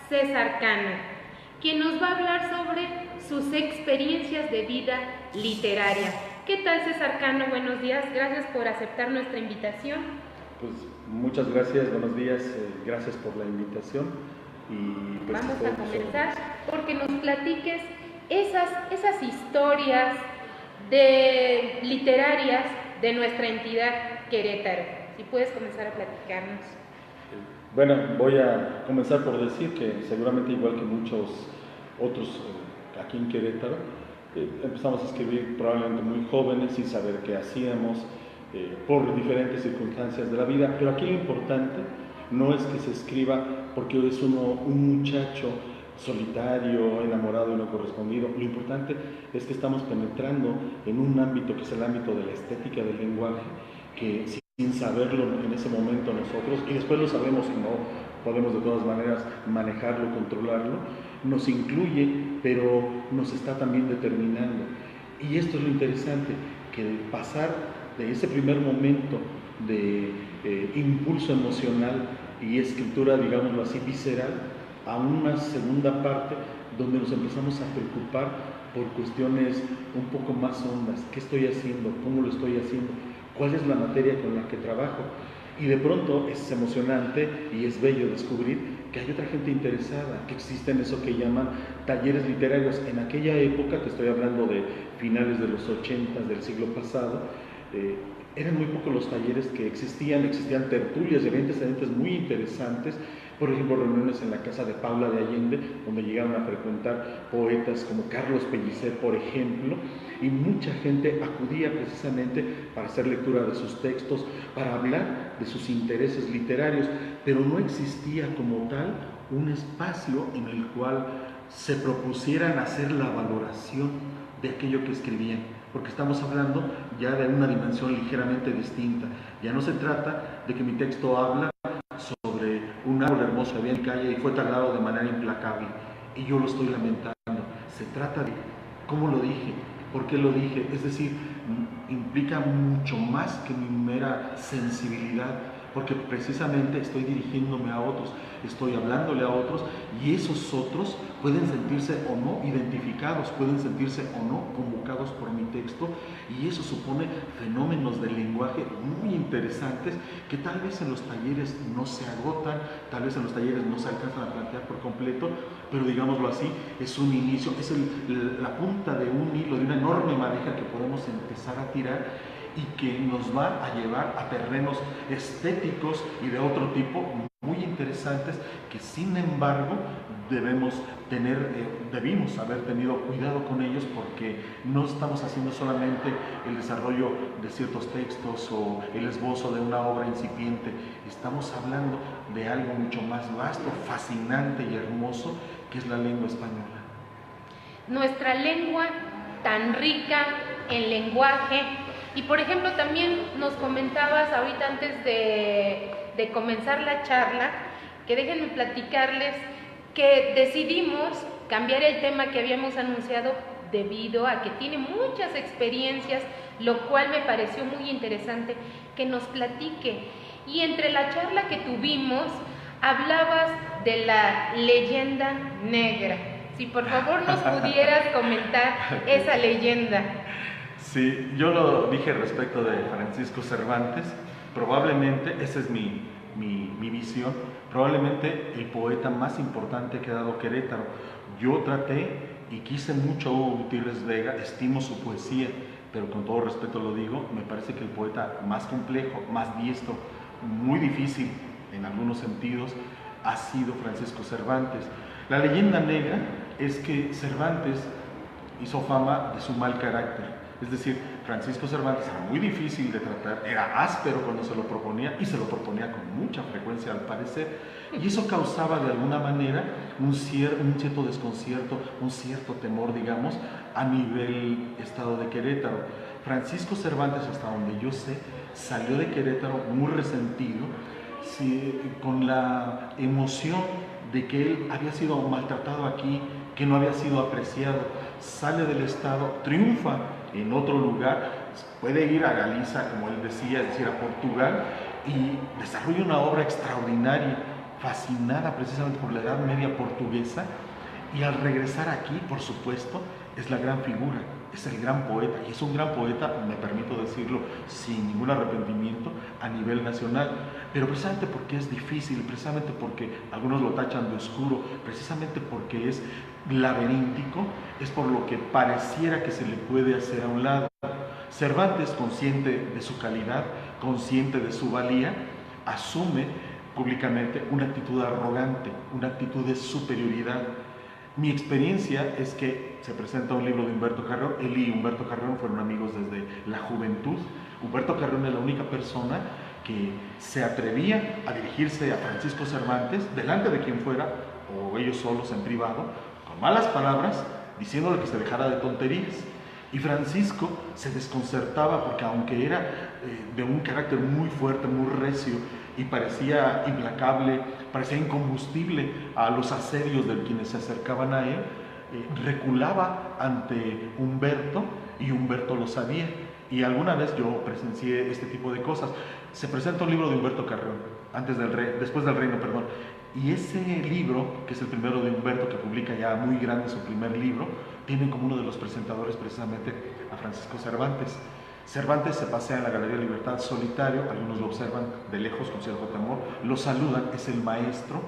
César Cano, quien nos va a hablar sobre sus experiencias de vida literaria. ¿Qué tal, César Cano? Buenos días, gracias por aceptar nuestra invitación. Pues muchas gracias, buenos días, gracias por la invitación. Y pues vamos a comenzar porque nos platiques esas historias literarias de nuestra entidad Querétaro. Si puedes comenzar a platicarnos. Bueno, voy a comenzar por decir que seguramente igual que muchos otros aquí en Querétaro, empezamos a escribir probablemente muy jóvenes sin saber qué hacíamos, por diferentes circunstancias de la vida, pero aquí lo importante no es que se escriba porque es un muchacho solitario, enamorado y no correspondido. Lo importante es que estamos penetrando en un ámbito que es el ámbito de la estética del lenguaje, que sin saberlo en ese momento nosotros, y después lo sabemos y no podemos de todas maneras manejarlo, controlarlo, nos incluye, pero nos está también determinando. Y esto es lo interesante, que pasar de ese primer momento de impulso emocional y escritura, digámoslo así, visceral, a una segunda parte donde nos empezamos a preocupar por cuestiones un poco más hondas. ¿Qué estoy haciendo? ¿Cómo lo estoy haciendo? ¿Cuál es la materia con la que trabajo? Y de pronto es emocionante y es bello descubrir que hay otra gente interesada, que existen eso que llaman talleres literarios. En aquella época, te estoy hablando de finales de los 80 del siglo pasado, eran muy pocos los talleres que existían tertulias y antecedentes muy interesantes. Por ejemplo, reuniones en la casa de Paula de Allende, donde llegaron a frecuentar poetas como Carlos Pellicer, por ejemplo, y mucha gente acudía precisamente para hacer lectura de sus textos, para hablar de sus intereses literarios, pero no existía como tal un espacio en el cual se propusieran hacer la valoración de aquello que escribían, porque estamos hablando ya de una dimensión ligeramente distinta. Ya no se trata de que mi texto habla sobre un árbol hermoso que había en mi calle y fue talado de manera implacable y yo lo estoy lamentando. Se trata de cómo lo dije, por qué lo dije, es decir, implica mucho más que mi mera sensibilidad, porque precisamente estoy dirigiéndome a otros, estoy hablándole a otros, y esos otros pueden sentirse o no identificados, pueden sentirse o no convocados por mi texto, y eso supone fenómenos del lenguaje muy interesantes que tal vez en los talleres no se agotan, tal vez en los talleres no se alcanzan a plantear por completo, pero digámoslo así, es un inicio, es la punta de un hilo, de una enorme madeja que podemos empezar a tirar y que nos va a llevar a terrenos estéticos y de otro tipo muy interesantes que sin embargo debimos haber tenido cuidado con ellos, porque no estamos haciendo solamente el desarrollo de ciertos textos o el esbozo de una obra incipiente, estamos hablando de algo mucho más vasto, fascinante y hermoso, que es la lengua española. Nuestra lengua tan rica en lenguaje. Y por ejemplo, también nos comentabas ahorita antes de comenzar la charla, que déjenme platicarles que decidimos cambiar el tema que habíamos anunciado debido a que tiene muchas experiencias, lo cual me pareció muy interesante que nos platique. Y entre la charla que tuvimos, hablabas de la leyenda negra. Si por favor nos pudieras comentar esa leyenda. Sí, yo lo dije respecto de Francisco Cervantes, probablemente, esa es mi visión, probablemente el poeta más importante que ha dado Querétaro. Yo traté y quise mucho a Hugo Gutiérrez Vega, estimo su poesía, pero con todo respeto lo digo, me parece que el poeta más complejo, más diestro, muy difícil en algunos sentidos, ha sido Francisco Cervantes. La leyenda negra es que Cervantes hizo fama de su mal carácter. Es decir, Francisco Cervantes era muy difícil de tratar, era áspero cuando se lo proponía y se lo proponía con mucha frecuencia al parecer, y eso causaba de alguna manera un cierto desconcierto, un cierto temor, digamos, a nivel estado de Querétaro. Francisco Cervantes, hasta donde yo sé, salió de Querétaro muy resentido, sí, con la emoción de que él había sido maltratado aquí, que no había sido apreciado, sale del estado, triunfa en otro lugar, puede ir a Galicia, como él decía, es decir, a Portugal, y desarrolla una obra extraordinaria fascinada precisamente por la Edad Media portuguesa, y al regresar aquí, por supuesto, es la gran figura, es el gran poeta, y es un gran poeta, me permito decirlo sin ningún arrepentimiento, a nivel nacional, pero precisamente porque es difícil, precisamente porque algunos lo tachan de oscuro, precisamente porque es laberíntico, es por lo que pareciera que se le puede hacer a un lado. Cervantes, consciente de su calidad, consciente de su valía, asume públicamente una actitud arrogante, una actitud de superioridad. Mi experiencia es que se presenta un libro de Humberto Carrión. Él y Humberto Carrión fueron amigos desde la juventud. Humberto Carrión es la única persona que se atrevía a dirigirse a Francisco Cervantes, delante de quien fuera, o ellos solos en privado, con malas palabras, diciéndole que se dejara de tonterías. Y Francisco se desconcertaba porque aunque era de un carácter muy fuerte, muy recio, y parecía implacable, parecía incombustible a los asedios de quienes se acercaban a él, reculaba ante Humberto, y Humberto lo sabía. Y alguna vez yo presencié este tipo de cosas. Se presenta un libro de Humberto Carrión, después del Reino, perdón. Y ese libro, que es el primero de Humberto, que publica ya muy grande su primer libro, tiene como uno de los presentadores precisamente a Francisco Cervantes. Cervantes se pasea en la Galería Libertad solitario, algunos lo observan de lejos con cierto temor, lo saludan, es el maestro,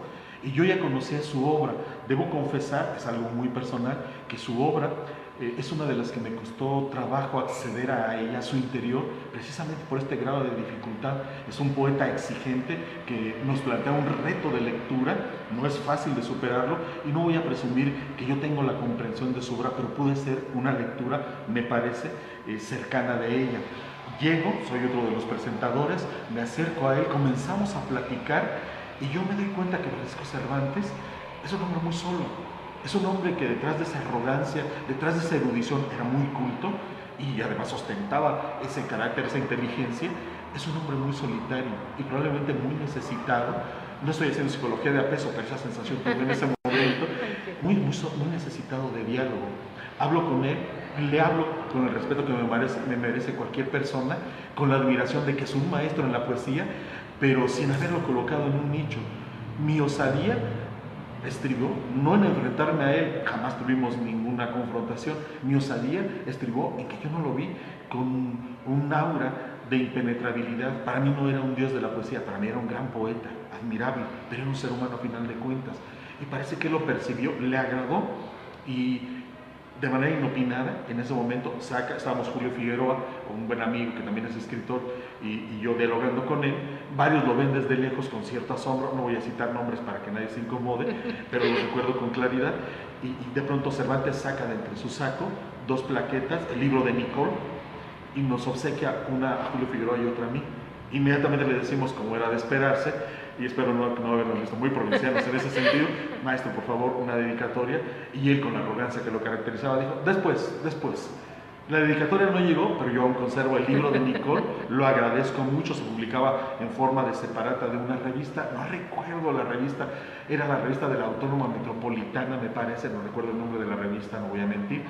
y yo ya conocía su obra. Debo confesar, es algo muy personal, que su obra es una de las que me costó trabajo acceder a ella, a su interior, precisamente por este grado de dificultad. Es un poeta exigente que nos plantea un reto de lectura, no es fácil de superarlo, y no voy a presumir que yo tengo la comprensión de su obra, pero pude ser una lectura, me parece, cercana de ella. Llego, soy otro de los presentadores, me acerco a él, comenzamos a platicar, y yo me doy cuenta que Francisco Cervantes es un hombre muy solo. Es un hombre que detrás de esa arrogancia, detrás de esa erudición, era muy culto y además ostentaba ese carácter, esa inteligencia. Es un hombre muy solitario y probablemente muy necesitado. No estoy haciendo psicología de apeso, pero esa sensación tuve en ese momento. Muy necesitado de diálogo. Hablo con él, le hablo con el respeto que me merece cualquier persona, con la admiración de que es un maestro en la poesía, pero sin haberlo colocado en un nicho. Mi osadía estribó no en enfrentarme a él, jamás tuvimos ninguna confrontación. Mi osadía estribó en que yo no lo vi con un aura de impenetrabilidad. Para mí no era un dios de la poesía, para mí era un gran poeta, admirable, pero era un ser humano a final de cuentas. Y parece que lo percibió, le agradó, y de manera inopinada, en ese momento estábamos Julio Figueroa, un buen amigo que también es escritor, y yo dialogando con él. Varios lo ven desde lejos con cierto asombro, no voy a citar nombres para que nadie se incomode, pero lo recuerdo con claridad, y de pronto Cervantes saca de entre su saco 2 plaquetas, el libro de Nicole, y nos obsequia una a Julio Figueroa y otra a mí. Inmediatamente le decimos, como era de esperarse, y espero no habernos visto muy provincianos en ese sentido: maestro, por favor, una dedicatoria. Y él, con la arrogancia que lo caracterizaba, dijo: después. La dedicatoria no llegó, pero yo aún conservo el libro de Nicole, lo agradezco mucho. Se publicaba en forma de separata de una revista, no recuerdo la revista, era la revista de la Autónoma Metropolitana, me parece, no recuerdo el nombre de la revista, no voy a mentir,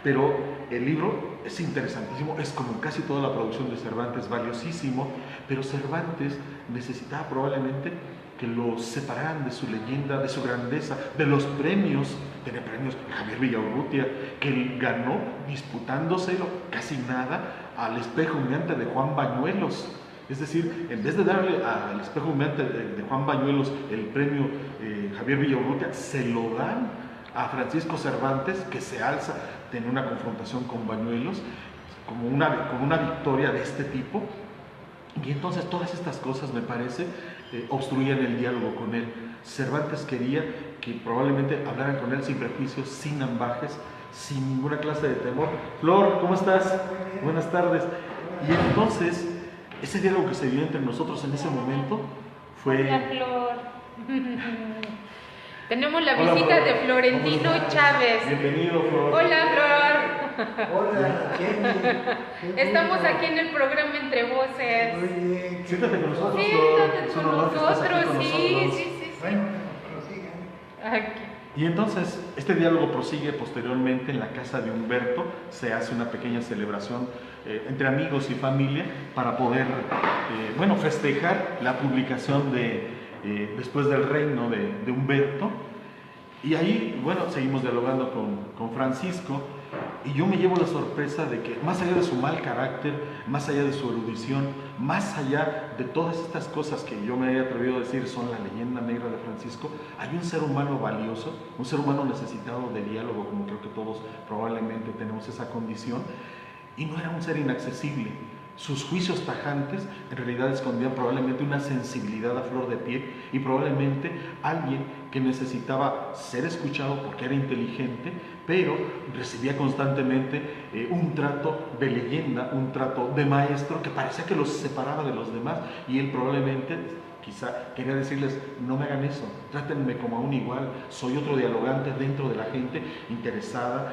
pero el libro es interesantísimo, es como casi toda la producción de Cervantes, valiosísimo, pero Cervantes necesitaba probablemente que lo separaran de su leyenda, de su grandeza, de los premios. Tenía premios Javier Villaurrutia, que él ganó disputándoselo casi nada al Espejo Humeante de Juan Bañuelos. Es decir, en vez de darle al Espejo Humeante de Juan Bañuelos el premio Javier Villaurrutia, se lo dan a Francisco Cervantes, que se alza en una confrontación con Bañuelos, como una victoria de este tipo. Y entonces todas estas cosas, me parece, obstruían el diálogo con él. Cervantes quería que probablemente hablaran con él sin prejuicios, sin ambajes, sin ninguna clase de temor. Flor, ¿cómo estás? Buenas tardes. Y entonces, ese diálogo que se dio entre nosotros en ese momento fue... Hola, Flor. Tenemos la visita de Florentino Chávez. Bienvenido, Flor. Hola, Flor. Hola, Jenny. Estamos aquí en el programa Entre Voces. Muy bien. Siéntate con nosotros, Sí, Flor. siéntate Es un con honor que estés aquí nosotros, con sí. nosotros. Bueno, prosigan. Aquí. Y entonces, este diálogo prosigue posteriormente en la casa de Humberto. Se hace una pequeña celebración entre amigos y familia para poder, festejar la publicación de después del reino de Humberto. Y ahí, bueno, seguimos dialogando con Francisco, y yo me llevo la sorpresa de que más allá de su mal carácter, más allá de su erudición, más allá de todas estas cosas que yo me he atrevido a decir son la leyenda negra de Francisco, hay un ser humano valioso, un ser humano necesitado de diálogo, como creo que todos probablemente tenemos esa condición, y no era un ser inaccesible. Sus juicios tajantes en realidad escondían probablemente una sensibilidad a flor de piel y probablemente alguien que necesitaba ser escuchado porque era inteligente, pero recibía constantemente un trato de leyenda, un trato de maestro que parecía que los separaba de los demás, y él probablemente quizá quería decirles: no me hagan eso, trátenme como a un igual, soy otro dialogante dentro de la gente interesada,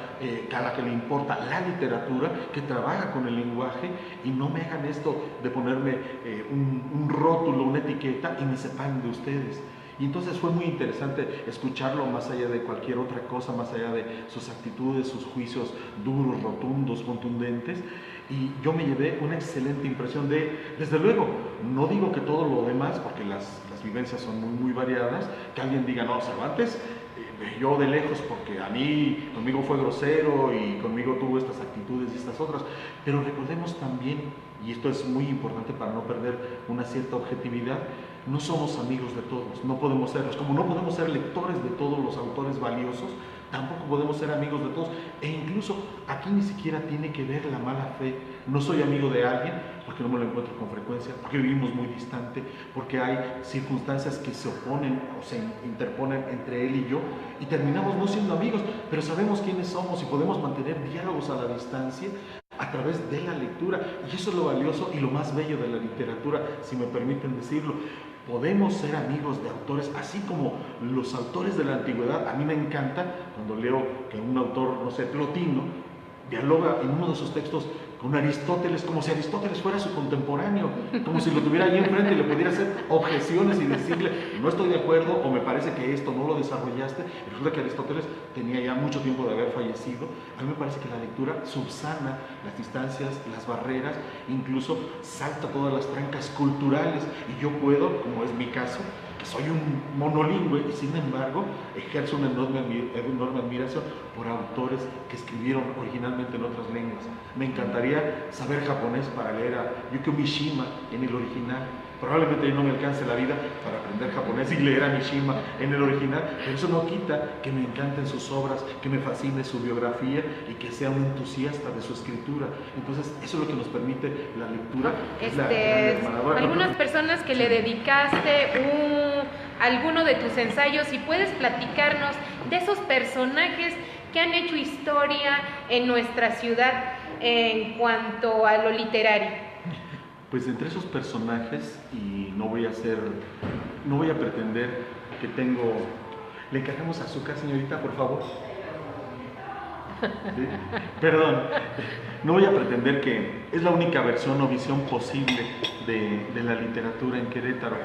a la que le importa la literatura, que trabaja con el lenguaje, y no me hagan esto de ponerme un rótulo, una etiqueta y me separen de ustedes. Y entonces fue muy interesante escucharlo más allá de cualquier otra cosa, más allá de sus actitudes, sus juicios duros, rotundos, contundentes. Y yo me llevé una excelente impresión desde luego, no digo que todo lo demás, porque las vivencias son muy variadas, que alguien diga: no, Cervantes, yo de lejos, porque conmigo fue grosero y conmigo tuvo estas actitudes y estas otras. Pero recordemos también, y esto es muy importante para no perder una cierta objetividad, no somos amigos de todos, no podemos serlos, como no podemos ser lectores de todos los autores valiosos, tampoco podemos ser amigos de todos, e incluso aquí ni siquiera tiene que ver la mala fe. No soy amigo de alguien porque no me lo encuentro con frecuencia, porque vivimos muy distante, porque hay circunstancias que se oponen o se interponen entre él y yo, y terminamos no siendo amigos, pero sabemos quiénes somos y podemos mantener diálogos a la distancia a través de la lectura, y eso es lo valioso y lo más bello de la literatura, si me permiten decirlo. Podemos ser amigos de autores, así como los autores de la antigüedad. A mí me encanta cuando leo que un autor, no sé, Plotino, dialoga en uno de sus textos con Aristóteles, como si Aristóteles fuera su contemporáneo, como si lo tuviera ahí enfrente y le pudiera hacer objeciones y decirle: no estoy de acuerdo, o me parece que esto no lo desarrollaste. Y resulta que Aristóteles tenía ya mucho tiempo de haber fallecido. A mí me parece que la lectura subsana las distancias, las barreras, incluso salta todas las trancas culturales, y yo puedo, como es mi caso, que soy un monolingüe, y sin embargo ejerzo una enorme admiración por autores que escribieron originalmente en otras lenguas. Me encantaría saber japonés para leer a Yukio Mishima en el original. Probablemente no me alcance la vida para aprender japonés y leer a Mishima en el original, pero eso no quita que me encanten sus obras, que me fascine su biografía y que sea un entusiasta de su escritura. Entonces, eso es lo que nos permite la lectura. Algunas personas que le dedicaste alguno de tus ensayos, y puedes platicarnos de esos personajes que han hecho historia en nuestra ciudad en cuanto a lo literario. Pues entre esos personajes, y no voy a pretender que tengo... ¿Le encargamos azúcar, señorita, por favor? ¿Sí? Perdón, no voy a pretender que es la única versión o visión posible de la literatura en Querétaro,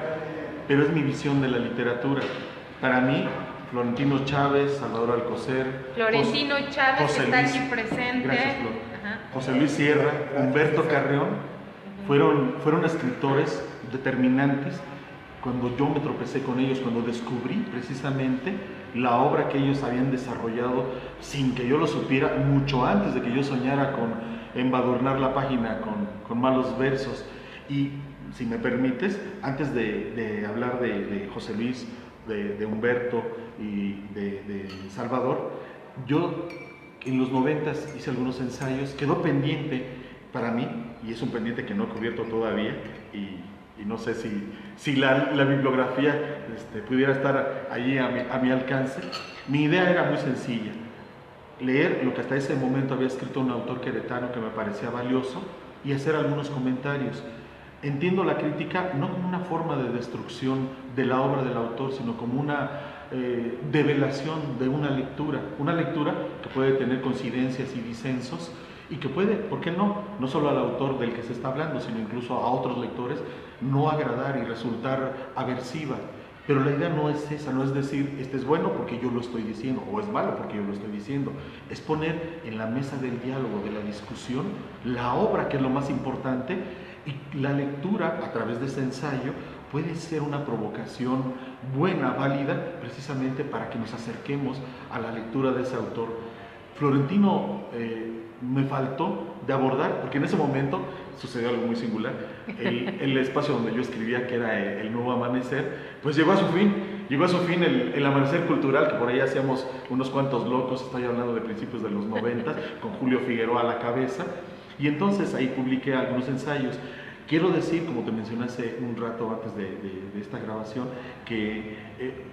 pero es mi visión de la literatura. Para mí, Florentino Chávez, Salvador Alcocer, Florentino Chávez José está Luis, aquí presente. Gracias, Flor. José Luis Sierra, Humberto Carreón, fueron escritores determinantes cuando yo me tropecé con ellos, cuando descubrí precisamente la obra que ellos habían desarrollado sin que yo lo supiera, mucho antes de que yo soñara con embadurnar la página con malos versos. Y si me permites, antes de hablar de José Luis, de Humberto y de Salvador, yo en los 90s hice algunos ensayos, quedó pendiente para mí, y es un pendiente que no he cubierto todavía, y no sé si la bibliografía pudiera estar allí a mi alcance. Mi idea era muy sencilla: leer lo que hasta ese momento había escrito un autor queretano que me parecía valioso y hacer algunos comentarios. Entiendo la crítica no como una forma de destrucción de la obra del autor, sino como una develación de una lectura que puede tener coincidencias y disensos, y que puede, ¿por qué no solo al autor del que se está hablando, sino incluso a otros lectores, no agradar y resultar aversiva. Pero la idea no es esa, no es decir, este es bueno porque yo lo estoy diciendo, o es malo porque yo lo estoy diciendo. Es poner en la mesa del diálogo, de la discusión, la obra, que es lo más importante, y la lectura, a través de ese ensayo, puede ser una provocación buena, válida, precisamente para que nos acerquemos a la lectura de ese autor. Florentino me faltó de abordar, porque en ese momento sucedió algo muy singular. El espacio donde yo escribía, que era el Nuevo Amanecer, pues llegó a su fin. Llegó a su fin el Amanecer Cultural, que por ahí hacíamos unos cuantos locos, estoy hablando de principios de los 90, con Julio Figueroa a la cabeza, y entonces ahí publiqué algunos ensayos. Quiero decir, como te mencioné hace un rato antes de esta grabación, que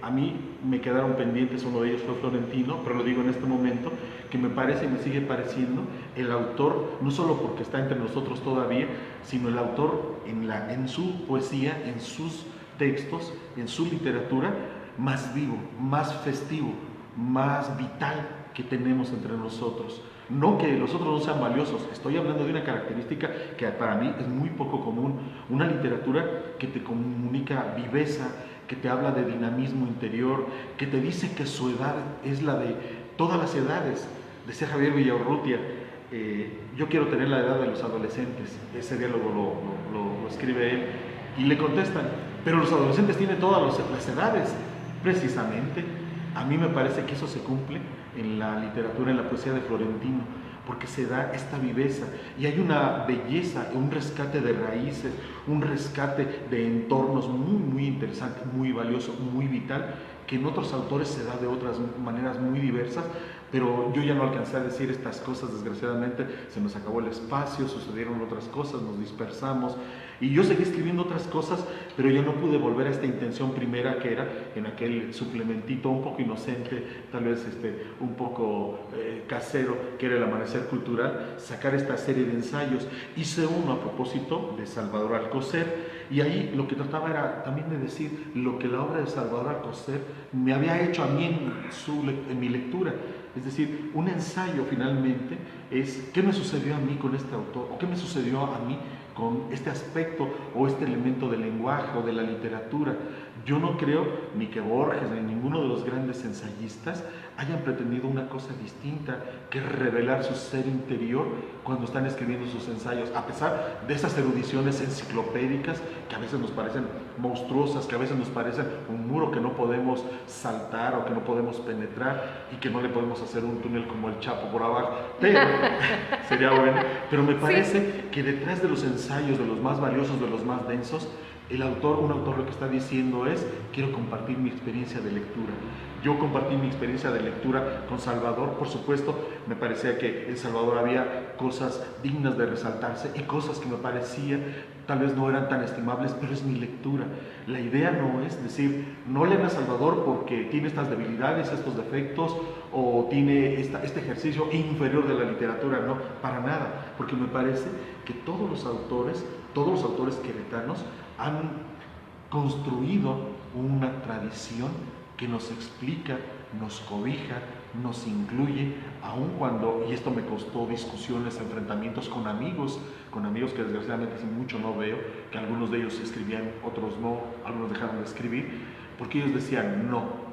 a mí me quedaron pendientes, uno de ellos fue Florentino, pero lo digo en este momento, que me parece y me sigue pareciendo el autor, no solo porque está entre nosotros todavía, sino el autor en su poesía, en sus textos, en su literatura, más vivo, más festivo, más vital que tenemos entre nosotros. No que los otros no sean valiosos, estoy hablando de una característica que para mí es muy poco común, una literatura que te comunica viveza, que te habla de dinamismo interior, que te dice que su edad es la de todas las edades. Decía Javier Villaurrutia, yo quiero tener la edad de los adolescentes. Ese diálogo lo escribe él, y le contestan, pero los adolescentes tienen todas las edades. Precisamente, a mí me parece que eso se cumple en la literatura, en la poesía de Florentino, porque se da esta viveza y hay una belleza, un rescate de raíces, un rescate de entornos muy, muy interesante, muy valioso, muy vital, que en otros autores se da de otras maneras muy diversas, pero yo ya no alcancé a decir estas cosas, desgraciadamente se nos acabó el espacio, sucedieron otras cosas, nos dispersamos, y yo seguí escribiendo otras cosas, pero yo no pude volver a esta intención primera, que era en aquel suplementito un poco inocente, tal vez un poco casero, que era el Amanecer Cultural, sacar esta serie de ensayos. Hice uno a propósito de Salvador Alcocer, y ahí lo que trataba era también de decir lo que la obra de Salvador Alcocer me había hecho a mí en mi lectura. Es decir, un ensayo finalmente es qué me sucedió a mí con este autor, o qué me sucedió a mí con este aspecto o este elemento del lenguaje o de la literatura. Yo no creo ni que Borges ni ninguno de los grandes ensayistas hayan pretendido una cosa distinta que revelar su ser interior cuando están escribiendo sus ensayos, a pesar de esas erudiciones enciclopédicas que a veces nos parecen monstruosas, que a veces nos parecen un muro que no podemos saltar o que no podemos penetrar y que no le podemos hacer un túnel como el Chapo por abajo, pero sería bueno. Pero me parece que detrás de los ensayos, de los más valiosos, de los más densos, un autor lo que está diciendo es, quiero compartir mi experiencia de lectura. Yo compartí mi experiencia de lectura con Salvador, por supuesto, me parecía que en Salvador había cosas dignas de resaltarse y cosas que me parecían, tal vez no eran tan estimables, pero es mi lectura. La idea no es decir, no lean a Salvador porque tiene estas debilidades, estos defectos, o tiene este ejercicio inferior de la literatura, no, para nada, porque me parece que todos los autores queretanos han construido una tradición que nos explica, nos cobija, nos incluye, aun cuando, y esto me costó discusiones, enfrentamientos con amigos que desgraciadamente hace mucho no veo, que algunos de ellos escribían, otros no, algunos dejaron de escribir, porque ellos decían no.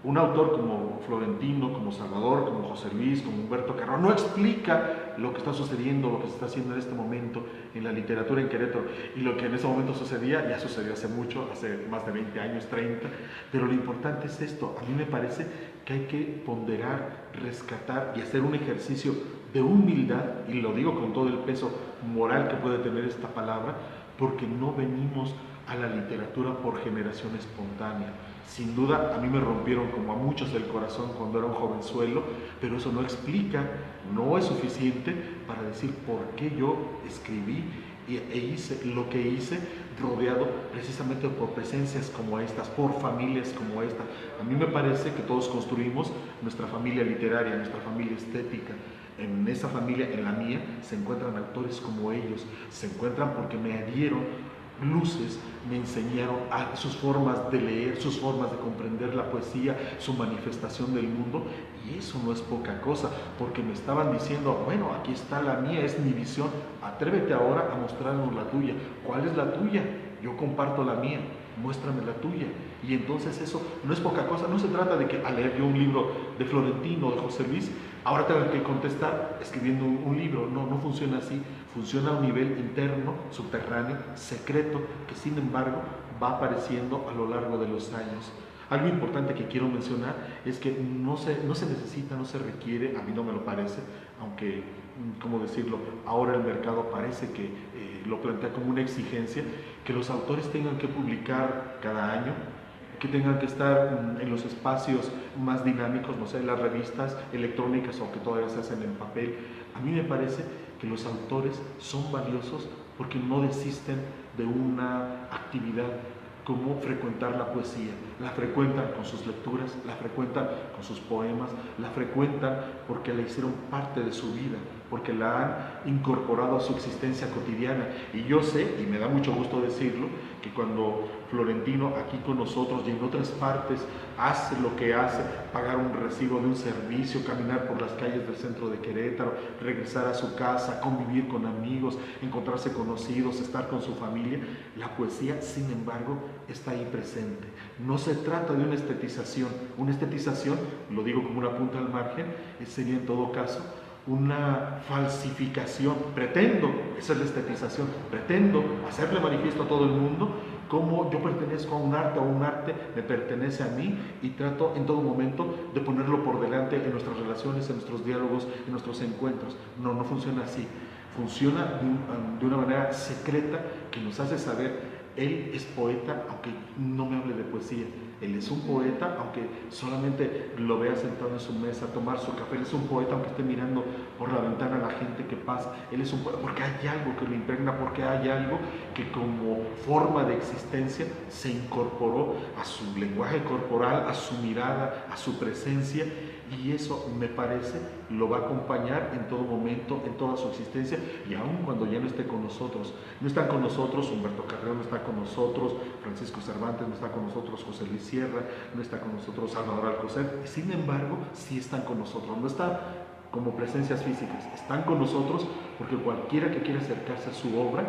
Un autor como Florentino, como Salvador, como José Luis, como Humberto Carró, no explica lo que está sucediendo, lo que se está haciendo en este momento en la literatura en Querétaro. Y lo que en ese momento sucedía, ya sucedió hace mucho, hace más de 20 años, 30, pero lo importante es esto. A mí me parece que hay que ponderar, rescatar y hacer un ejercicio de humildad, y lo digo con todo el peso moral que puede tener esta palabra, porque no venimos a la literatura por generación espontánea. Sin duda, a mí me rompieron como a muchos el corazón cuando era un jovenzuelo, pero eso no explica, no es suficiente para decir por qué yo escribí e hice lo que hice, rodeado precisamente por presencias como estas, por familias como esta. A mí me parece que todos construimos nuestra familia literaria, nuestra familia estética. En esa familia, en la mía, se encuentran autores como ellos, se encuentran porque me dieron luces, me enseñaron sus formas de leer, sus formas de comprender la poesía, su manifestación del mundo, y eso no es poca cosa, porque me estaban diciendo, bueno, aquí está la mía, es mi visión, atrévete ahora a mostrarnos la tuya. ¿Cuál es la tuya? Yo comparto la mía, muéstrame la tuya. Y entonces eso no es poca cosa, no se trata de que al leer yo un libro de Florentino, de José Luis, ahora tengo que contestar escribiendo un libro. No funciona así, funciona a un nivel interno, subterráneo, secreto, que sin embargo va apareciendo a lo largo de los años. Algo importante que quiero mencionar es que no se necesita, no se requiere, a mí no me lo parece, aunque, ¿cómo decirlo?, ahora el mercado parece que lo plantea como una exigencia, que los autores tengan que publicar cada año, que tengan que estar en los espacios más dinámicos, no sé, las revistas electrónicas o que todavía se hacen en papel. A mí me parece que los autores son valiosos porque no desisten de una actividad como frecuentar la poesía. La frecuentan con sus lecturas, la frecuentan con sus poemas, la frecuentan porque la hicieron parte de su vida, porque la han incorporado a su existencia cotidiana. Y yo sé, y me da mucho gusto decirlo, que cuando Florentino aquí con nosotros y en otras partes hace lo que hace, pagar un recibo de un servicio, caminar por las calles del centro de Querétaro, regresar a su casa, convivir con amigos, encontrarse conocidos, estar con su familia, la poesía, sin embargo, está ahí presente. No se trata de una estetización. Una estetización, lo digo como una punta al margen, sería en todo caso una falsificación. Pretendo, esa es la estetización, pretendo hacerle manifiesto a todo el mundo cómo yo pertenezco a un arte, o un arte me pertenece a mí, y trato en todo momento de ponerlo por delante en nuestras relaciones, en nuestros diálogos, en nuestros encuentros. No, no funciona así. Funciona de una manera secreta que nos hace saber: él es poeta, aunque no me hable de poesía. Él es un poeta, aunque solamente lo vea sentado en su mesa a tomar su café. Él es un poeta, aunque esté mirando por la ventana a la gente que pasa. Él es un poeta porque hay algo que lo impregna, porque hay algo que como forma de existencia se incorporó a su lenguaje corporal, a su mirada, a su presencia. Y eso, me parece, lo va a acompañar en todo momento, en toda su existencia, y aun cuando ya no esté con nosotros. No están con nosotros Humberto Carrero, no está con nosotros Francisco Cervantes, no está con nosotros José Luis Sierra, no está con nosotros Salvador Alcocer. Sin embargo, sí están con nosotros. No están como presencias físicas, están con nosotros porque cualquiera que quiera acercarse a su obra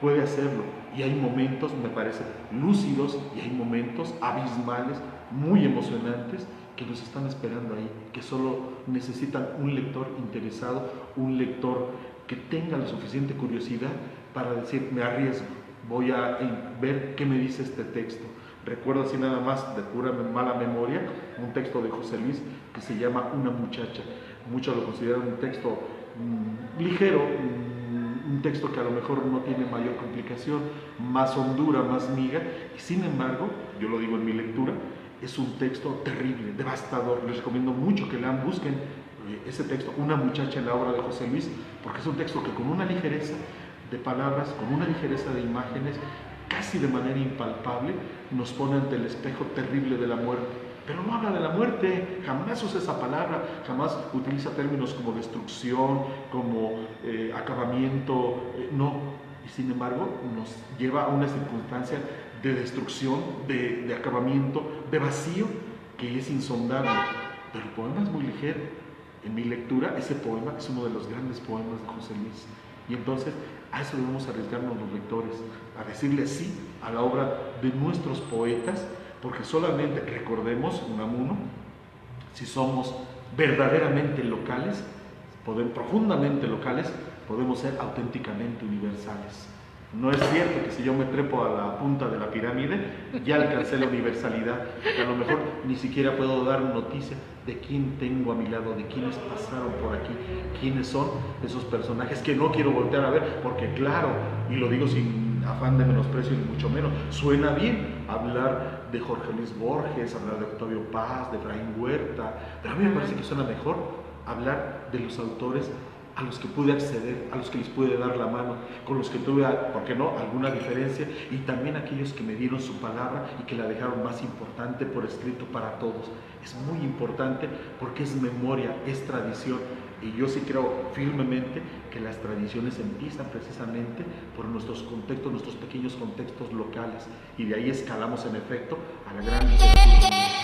puede hacerlo. Y hay momentos, me parece, lúcidos, y hay momentos abismales, muy emocionantes, que nos están esperando ahí, que solo necesitan un lector interesado, un lector que tenga la suficiente curiosidad para decir: me arriesgo, voy a ver qué me dice este texto. Recuerdo así nada más, de pura mala memoria, un texto de José Luis que se llama Una muchacha. Muchos lo consideran un texto ligero, un texto que a lo mejor no tiene mayor complicación, más hondura, más miga, y sin embargo, yo lo digo en mi lectura, es un texto terrible, devastador. Les recomiendo mucho que lean, busquen ese texto, Una muchacha, en la obra de José Luis, porque es un texto que con una ligereza de palabras, con una ligereza de imágenes, casi de manera impalpable, nos pone ante el espejo terrible de la muerte. Pero no habla de la muerte, jamás usa esa palabra, jamás utiliza términos como destrucción, como acabamiento, no. Y sin embargo, nos lleva a una circunstancia de destrucción, de acabamiento, de vacío, que es insondable. Pero el poema es muy ligero. En mi lectura, ese poema es uno de los grandes poemas de José Luis. Y entonces, a eso debemos arriesgarnos los lectores, a decirle sí a la obra de nuestros poetas, porque solamente, recordemos, Unamuno, si somos verdaderamente locales, profundamente locales, podemos ser auténticamente universales. No es cierto que si yo me trepo a la punta de la pirámide ya alcancé la universalidad, que a lo mejor ni siquiera puedo dar noticia de quién tengo a mi lado, de quiénes pasaron por aquí, quiénes son esos personajes que no quiero voltear a ver, porque claro, y lo digo sin afán de menosprecio ni mucho menos, suena bien hablar de Jorge Luis Borges, hablar de Octavio Paz, de Efraín Huerta, pero a mí me parece que suena mejor hablar de los autores a los que pude acceder, a los que les pude dar la mano, con los que tuve, ¿por qué no?, alguna diferencia, y también aquellos que me dieron su palabra y que la dejaron más importante por escrito para todos. Es muy importante porque es memoria, es tradición, y yo sí creo firmemente que las tradiciones empiezan precisamente por nuestros contextos, nuestros pequeños contextos locales, y de ahí escalamos en efecto a la gran literatura universal.